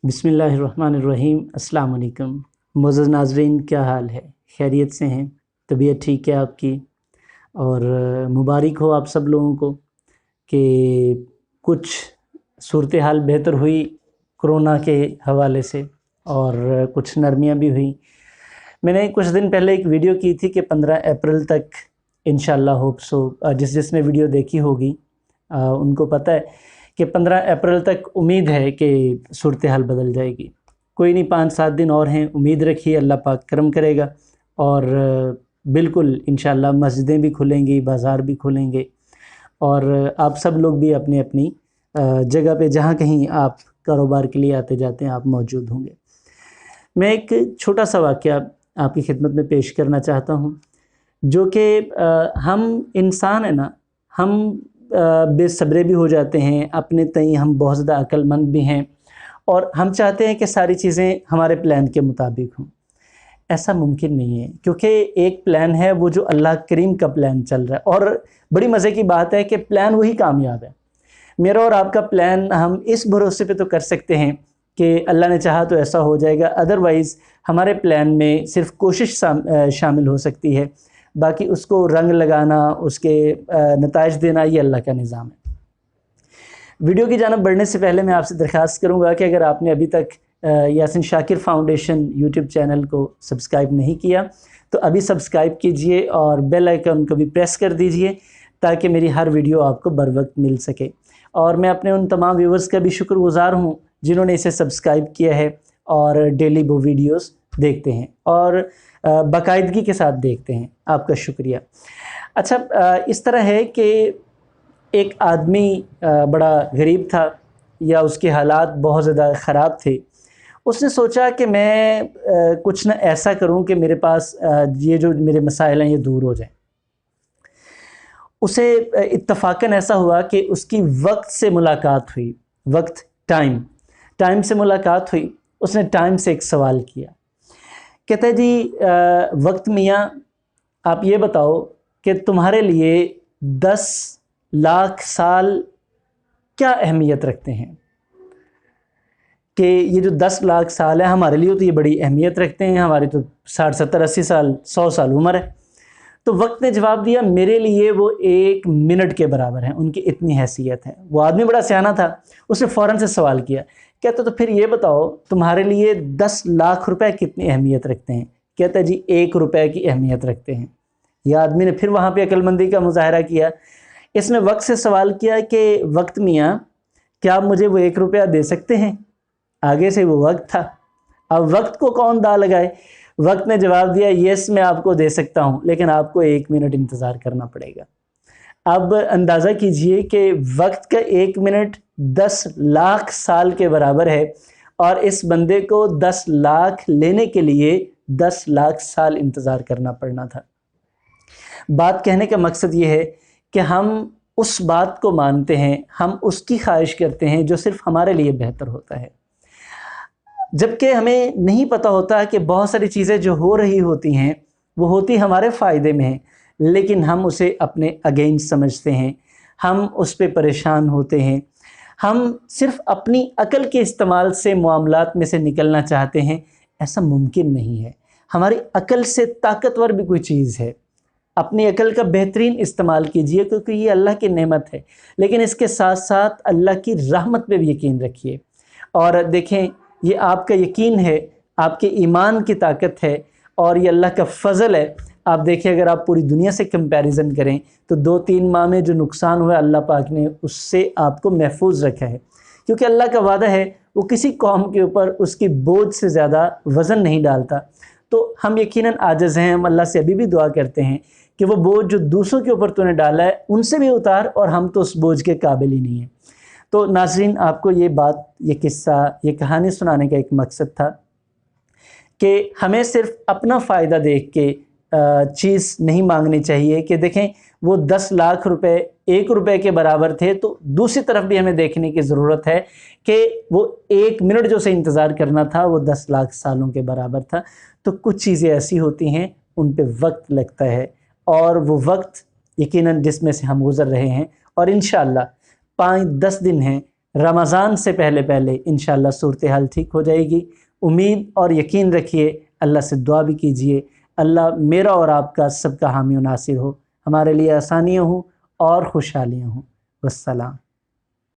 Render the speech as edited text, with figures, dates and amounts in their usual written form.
बिस्मिल्लाहिर्रहमानिर्रहीम। अस्सलाम वालेकुम। मुअज़्ज़ज़ नाज़रीन, क्या हाल है? खैरियत से हैं? तबीयत ठीक है आपकी? और मुबारक हो आप सब लोगों को कि कुछ सूरत हाल बेहतर हुई कोरोना के हवाले से और कुछ नरमियाँ भी हुई। मैंने कुछ दिन पहले एक वीडियो की थी कि 15 अप्रैल तक इंशाअल्लाह होप सो, जिसने वीडियो देखी होगी उनको पता है कि 15 अप्रैल तक उम्मीद है कि सूरत हाल बदल जाएगी। कोई नहीं, 5-7 दिन और हैं, उम्मीद रखिए, अल्लाह पाक करम करेगा और बिल्कुल इंशाअल्लाह मस्जिदें भी खुलेंगी, बाज़ार भी खुलेंगे और आप सब लोग भी अपनी अपनी जगह पे जहाँ कहीं आप कारोबार के लिए आते जाते हैं आप मौजूद होंगे। मैं एक छोटा सा वाक़या आपकी खिदमत में पेश करना चाहता हूँ, जो कि हम इंसान है ना, हम बेसब्रे भी हो जाते हैं, अपने तई हम बहुत ज़्यादा अक्लमंद भी हैं और हम चाहते हैं कि सारी चीज़ें हमारे प्लान के मुताबिक हों। ऐसा मुमकिन नहीं है, क्योंकि एक प्लान है वो जो अल्लाह करीम का प्लान चल रहा है और बड़ी मज़े की बात है कि प्लान वही कामयाब है। मेरा और आपका प्लान हम इस भरोसे पे तो कर सकते हैं कि अल्लाह ने चाहा तो ऐसा हो जाएगा, अदरवाइज़ हमारे प्लान में सिर्फ कोशिश शामिल हो सकती है, बाकी उसको रंग लगाना, उसके नताइज देना, ये अल्लाह का निज़ाम है। वीडियो की जानब बढ़ने से पहले मैं आपसे दरख्वास्त करूँगा कि अगर आपने अभी तक Yasin Shakir foundation YouTube channel को सब्सक्राइब नहीं किया तो अभी सब्सक्राइब कीजिए और बेल आइकन को भी प्रेस कर दीजिए ताकि मेरी हर वीडियो आपको बर वक्त मिल सके। और मैं अपने उन तमाम व्यूवर्स का भी शुक्रगुज़ार हूँ जिन्होंने इसे सब्सक्राइब किया है और डेली वो वीडियोस देखते हैं और बाकायदगी के साथ देखते हैं। आपका शुक्रिया। अच्छा, इस तरह है कि एक आदमी बड़ा गरीब था या उसके हालात बहुत ज़्यादा ख़राब थे। उसने सोचा कि मैं कुछ न ऐसा करूं कि मेरे पास ये जो मेरे मसाइल हैं ये दूर हो जाएं। उसे इत्तफ़ाक़न ऐसा हुआ कि उसकी वक्त से मुलाकात हुई, वक्त टाइम से मुलाकात हुई। उसने टाइम से एक सवाल किया, कहता है जी वक्त मियाँ, आप ये बताओ कि तुम्हारे लिए 10 लाख साल क्या अहमियत रखते हैं? कि ये जो 10 लाख साल है हमारे लिए तो ये बड़ी अहमियत रखते हैं, हमारी तो 60, 70, 80 साल, 100 साल उम्र है। तो वक्त ने जवाब दिया, मेरे लिए वो 1 मिनट के बराबर है, उनकी इतनी हैसियत है। वो आदमी बड़ा सियाना था, उसने फ़ौरन से सवाल किया, कहता तो फिर ये बताओ तुम्हारे लिए 10 लाख रुपए कितनी अहमियत रखते हैं? कहता जी 1 रुपये की अहमियत रखते हैं। यह आदमी ने फिर वहाँ पे अक्लमंदी का मुजाहरा किया। इसने वक्त से सवाल किया कि वक्त मियाँ, क्या आप मुझे वो 1 रुपया दे सकते हैं? आगे से वो वक्त था। अब वक्त को कौन दा लगाए? वक्त ने जवाब दिया, यस मैं आपको दे सकता हूँ, लेकिन आपको 1 मिनट इंतज़ार करना पड़ेगा। अब अंदाज़ा कीजिए कि वक्त का 1 मिनट 10 लाख साल के बराबर है और इस बंदे को 10 लाख लेने के लिए 10 लाख साल इंतज़ार करना पड़ना था। बात कहने का मकसद ये है कि हम उस बात को मानते हैं, हम उसकी ख्वाहिश करते हैं जो सिर्फ हमारे लिए बेहतर होता है, जबकि हमें नहीं पता होता कि बहुत सारी चीज़ें जो हो रही होती हैं वो होती हमारे फ़ायदे में हैं, लेकिन हम उसे अपने अगेंस्ट समझते हैं, हम उस पर परेशान होते हैं। हम सिर्फ अपनी अकल के इस्तेमाल से मामलात में से निकलना चाहते हैं, ऐसा मुमकिन नहीं है। हमारी अकल से ताकतवर भी कोई चीज़ है। अपनी अकल का बेहतरीन इस्तेमाल कीजिए, क्योंकि ये अल्लाह की नेमत है, लेकिन इसके साथ साथ अल्लाह की रहमत पे भी यकीन रखिए। और देखें, ये आपका यकीन है, आपके ईमान की ताकत है और ये अल्लाह का फ़ज़ल है। आप देखिए, अगर आप पूरी दुनिया से कंपैरिजन करें तो 2-3 माह में जो नुकसान हुआ अल्लाह पाक ने उससे आपको महफूज रखा है, क्योंकि अल्लाह का वादा है वो किसी कौम के ऊपर उसकी बोझ से ज़्यादा वज़न नहीं डालता। तो हम यकीनन आजिज़ हैं, हम अल्लाह से अभी भी दुआ करते हैं कि वो बोझ जो दूसरों के ऊपर तूने डाला है उनसे भी उतार, और हम तो उस बोझ के काबिल ही नहीं हैं। तो नाज़रीन, आपको ये बात, ये किस्सा, ये कहानी सुनाने का एक मकसद था कि हमें सिर्फ अपना फ़ायदा देख के चीज़ नहीं मांगनी चाहिए कि देखें वो 10 लाख रुपए 1 रुपये के बराबर थे, तो दूसरी तरफ भी हमें देखने की ज़रूरत है कि वो 1 मिनट जो से इंतज़ार करना था वो 10 लाख सालों के बराबर था। तो कुछ चीज़ें ऐसी होती हैं उन पे वक्त लगता है, और वो वक्त यकीनन जिसमें से हम गुज़र रहे हैं, और इंशाअल्लाह 5-10 दिन हैं, رمضان سے پہلے پہلے انشاءاللہ صورتحال ٹھیک ہو جائے گی۔ امید اور یقین رکھیے، اللہ سے دعا بھی کیجئے، اللہ میرا اور آپ کا سب کا حامی و ناصر ہو، ہمارے لیے آسانیاں ہوں اور خوشحالیاں ہوں۔ والسلام۔